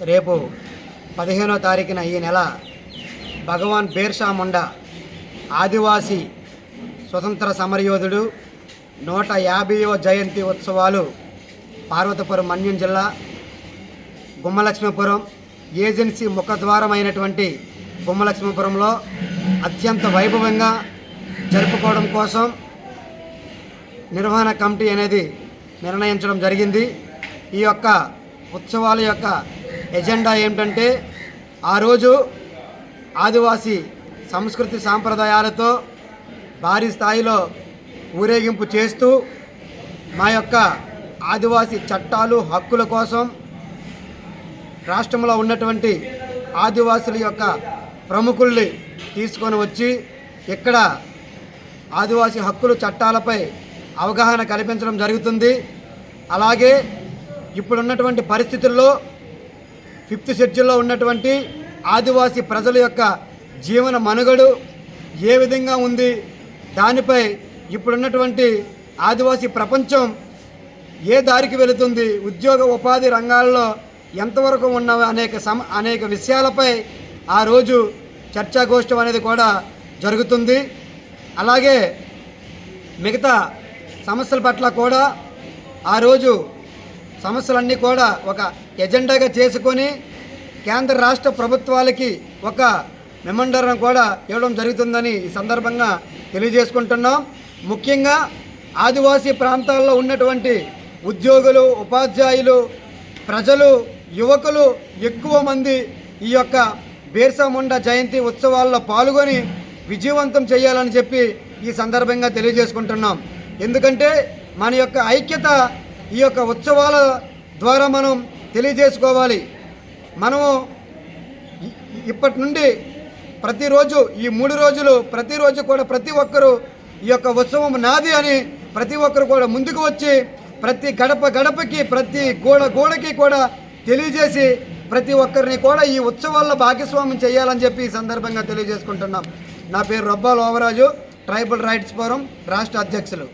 రేపు 15వ తారీఖున ఈ నెల భగవాన్ బిర్సా ముండా ఆదివాసీ స్వతంత్ర సమరయోధుడు 150వ జయంతి ఉత్సవాలు పార్వతీపురం మన్యం జిల్లా గుమ్మలక్ష్మీపురం ఏజెన్సీ ముఖద్వారమైనటువంటి గుమ్మలక్ష్మీపురంలో అత్యంత వైభవంగా జరుపుకోవడం కోసం నిర్వహణ కమిటీ అనేది నిర్ణయించడం జరిగింది. ఈ యొక్క ఉత్సవాల యొక్క ఎజెండా ఏమిటంటే, ఆ రోజు ఆదివాసీ సంస్కృతి సాంప్రదాయాలతో భారీ స్థాయిలో ఊరేగింపు చేస్తూ మా యొక్క ఆదివాసీ చట్టాలు హక్కుల కోసం రాష్ట్రంలో ఉన్నటువంటి ఆదివాసుల యొక్క ప్రముఖుల్ని తీసుకొని వచ్చి ఇక్కడ ఆదివాసీ హక్కులు చట్టాలపై అవగాహన కల్పించడం జరుగుతుంది. అలాగే ఇప్పుడున్నటువంటి పరిస్థితుల్లో 5th షెడ్యూల్లో ఉన్నటువంటి ఆదివాసీ ప్రజల యొక్క జీవన మనుగడ ఏ విధంగా ఉంది, దానిపై ఇప్పుడున్నటువంటి ఆదివాసీ ప్రపంచం ఏ దారికి వెళుతుంది, ఉద్యోగ ఉపాధి రంగాల్లో ఎంతవరకు ఉన్న అనేక విషయాలపై ఆ రోజు చర్చాగోష్ఠి అనేది కూడా జరుగుతుంది. అలాగే మిగతా సమస్యల పట్ల కూడా ఆ రోజు సమస్యలన్నీ కూడా ఒక ఎజెండాగా చేసుకొని కేంద్ర రాష్ట్ర ప్రభుత్వాలకి ఒక మెమండరం కూడా ఇవ్వడం జరుగుతుందని ఈ సందర్భంగా తెలియజేసుకుంటున్నాం. ముఖ్యంగా ఆదివాసీ ప్రాంతాల్లో ఉన్నటువంటి ఉద్యోగులు, ఉపాధ్యాయులు, ప్రజలు, యువకులు ఎక్కువ మంది ఈ యొక్క బిర్సా ముండా జయంతి ఉత్సవాల్లో పాల్గొని విజయవంతం చేయాలని చెప్పి ఈ సందర్భంగా తెలియజేసుకుంటున్నాం. ఎందుకంటే మన యొక్క ఐక్యత ఈ యొక్క ఉత్సవాల ద్వారా మనం తెలియజేసుకోవాలి. మనము ఇప్పటి నుండి ప్రతిరోజు ఈ 3 రోజులు ప్రతిరోజు కూడా ప్రతి ఒక్కరూ ఈ యొక్క ఉత్సవం నాది అని ప్రతి ఒక్కరు కూడా ముందుకు వచ్చి ప్రతి గడపకి ప్రతి గోడకి కూడా తెలియజేసి ప్రతి ఒక్కరిని కూడా ఈ ఉత్సవాల్లో భాగస్వామ్యం చేయాలని చెప్పి ఈ సందర్భంగా తెలియజేసుకుంటున్నాం. నా పేరు రొబ్బాల ఓవరాజు, ట్రైబల్ రైట్స్ ఫోరం రాష్ట్ర అధ్యక్షులు.